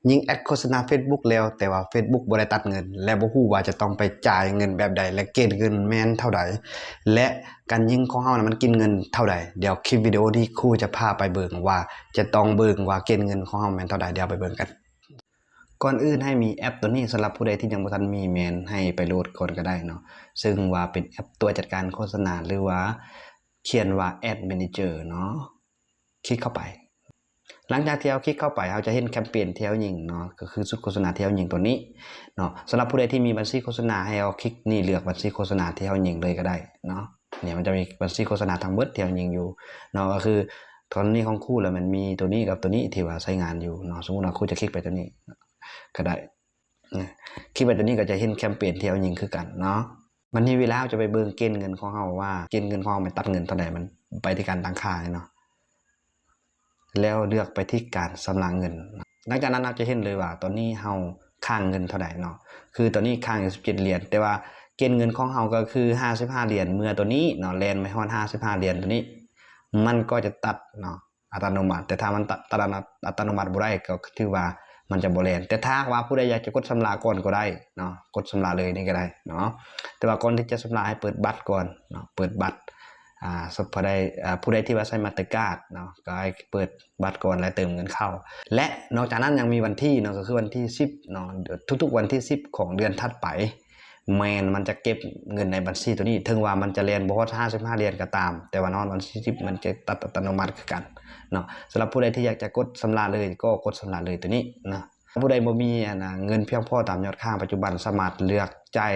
ยิงแอดโฆษณา Facebook แล้วแต่ว่า Facebook บ่ได้ตัดเงินและบ่ฮู้ว่าจะต้องไปจ่ายเงินแบบใดและเกณฑ์เงินแม่นเท่าใดและการยิงของเฮานะมันกินเงินเท่าใดเดี๋ยวคลิปวิดีโอที่ครูจะพาไปเบิ่งว่าจะต้องเบิ่งว่าเกณฑ์เงินของเฮาแม่นเท่าใดเดี๋ยวไปเบิ่งกันก่อนอื่นให้มีแอปตัวนี้สำหรับผู้ใดที่ยังบ่ทันมีแม่นให้ไปโหลดก่อนก็ได้เนาะซึ่งว่าเป็นแอปตัวจัดการโฆษณาหรือว่าเขียนว่า Ad Manager เนาะคลิกเข้าไปหลังจากที่เราคลิกเข้าไปเราจะเห็นแคมเปญที่เรายิงเนาะก็คือชุดโฆษณาที่เรายิงตัวนี้เนาะสำหรับผู้ใดที่มีบัญชีโฆษณาให้เราคลิกนี่เลือกบัญชีโฆษณาที่เรายิงเลยก็ได้เนาะเนี่ยมันจะมีบัญชีโฆษณาทั้งหมดที่เรายิงอยู่เนาะก็คือตอนนี้ของคู่แล้วมันมีตัวนี้กับตัวนี้ที่ว่าใช้งานอยู่เนาะสมมุติว่าคู่จะคลิกไปตัวนี้ก็ได้คลิกไปตัวนี้ก็จะเห็นแคมเปญที่เรายิงคือกันเนาะมันมีเวลาจะไปเบิ่งเกณฑ์เงินของเราว่าเกณฑ์เงินของเรามันตัดเงินเท่าใดมันไปที่การตั้งค่าเนาะแล้วเลือกไปที่การชำระเงินหลังจากนั้นเราจะเห็นเลยว่าตอนนี้เฮาค้างเงินเท่าไหร่เนาะคือตอนนี้ค้างอยู่17เหรียญแต่ว่าเกณฑ์เงินของเฮาก็คือ55เหรียญเมื่อตัวนี้เนาะแลนไม่ฮอด55เหรียญตัวนี้มันก็จะตัดเนาะอัตโนมัติแต่ถ้ามันตัดอัตโนมัติบ่ได้ก็ถือว่ามันจะบ่แลนแต่ถ้าว่าผู้ใดอยากจะกดชำระก่อนก็ได้เนาะกดชำระเลยนี่ก็ได้เนาะแต่ว่าก่อนที่จะชำระให้เปิดบัตรก่อนเนาะเปิดบัตรผู้ใดที่ว่าใช้มาสเตอร์การ์ดเนาะก็ให้เปิดบัตรก่อนและเติมเงินเข้าและนอกจากนั้นยังมีวันที่เนาะก็คือวันที่10เนาะทุกๆวันที่10ของเดือนถัดไปแมนมันจะเก็บเงินในบัญชีตัวนี้ถึงว่ามันจะเรียนบ่ฮอด55เหรียญก็ตามแต่ว่านอนวันที่10มันจะตัดอัตโนมัติคือกันเนาะสำหรับผู้ใดที่อยากจะกดชำระเลยก็กดชำระเลยตัวนี้นะผู้ใดบ่มีเงินเพียงพอตามยอดค่าปัจจุบันสามารถเลือกจ่าย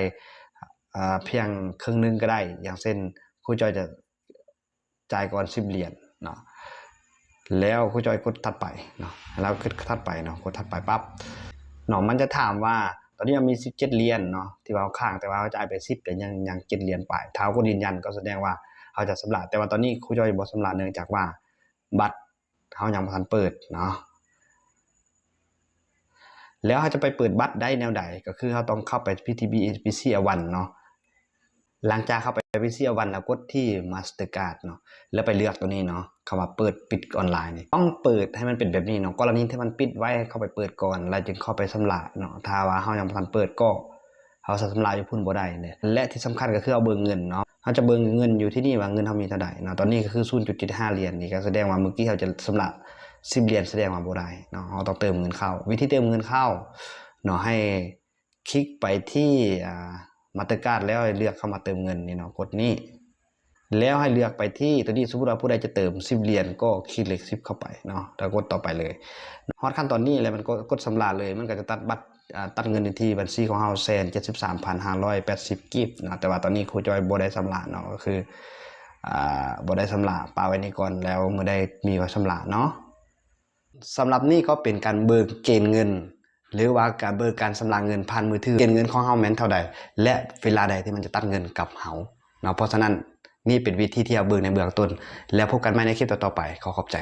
เพียงครึ่งนึงก็ได้อย่างเช่นครูจอยจะจ่ายก่อน10เหรียญเนาะแล้วครูจอยกดถัดไปเนาะแล้วกดถัดไปเนาะกดถัดไปปั๊บเนาะมันจะถามว่าตอนนี้มันมี17เหรียญเนาะที่ว่าค้างแต่ว่าเขาจ่ายไป10แต่ยัง7เหรียญไปถ้าก็ยืนยันก็แสดงว่าเขาจะชำระแต่ว่าตอนนี้ครูจอยบ่ชำระเนื่องจากว่าบัตรเขายังบ่ทันเปิดเนาะแล้วเขาจะไปเปิดบัตรได้แนวใดก็คือเขาต้องเข้าไป PTB PC1 เนาะหลังจากเข้าไป PC1 แล้วกดที่ Mastercard เนาะแล้วไปเลือกตัวนี้เนาะคำว่าเปิดปิดออนไลน์นี่ต้องเปิดให้มันเป็นแบบนี้เนาะกรณีที่มันปิดไว้เข้าไปเปิดก่อนแล้วจึงเข้าไปชำระเนาะถ้าว่าเฮายังบ่ทันเปิดก็เฮาชำระอยู่พุ่นบ่ได้เนี่ยและที่สำคัญก็คือเอาเบิ่งเงินเนาะเฮาจะเบิ่งเงินอยู่ที่นี่ว่าเงินเฮามีเท่าใดเนาะตอนนี้ก็คือ 0.75 เหรียญนี่ก็แสดงว่าเมื่อกี้เฮาจะชำระ10เหรียญแสดงว่าบ่ได้เนาะเฮาต้องเติมเงินเข้าวิธีเติมเงินเข้าเนาะให้คลิกไปที่มาสเตอร์การ์ดแล้วเลือกเข้ามาเติมเงินนี่เนาะกดนี้แล้วให้เลือกไปที่ตัวนี้สมมุติว่าผู้ใดจะเติม10เหรียญก็คลิกเลข10เข้าไปเนาะแล้วกดต่อไปเลยฮอดขั้นตอนนี้แล้วมันก็กดชำระเลยมันก็จะตัดบัตรตัดเงินในที่บัญชีของเฮา173,580 กิฟต์นะแต่ว่าตอนนี้ครูจอยบ่ได้ชำระเนาะก็คือบ่ได้ชำระปาไว้นี่ก่อนแล้วเมื่อได้มีว่าชำระเนาะสำหรับนี่ก็เป็นการเบิกเกณฑ์เงินหรือว่าการเบิกการชำระเงินผ่านมือถือเกณฑ์เงินของเฮาแม่นเท่าใดและเวลาใดที่มันจะตัดเงินกับเฮาเนาะเพราะฉะนั้นนี่เป็นวิธีที่เอาเบิกในเบื้องต้นแล้วพบกันใหม่ในคลิปต่อๆไปขอขอบใจ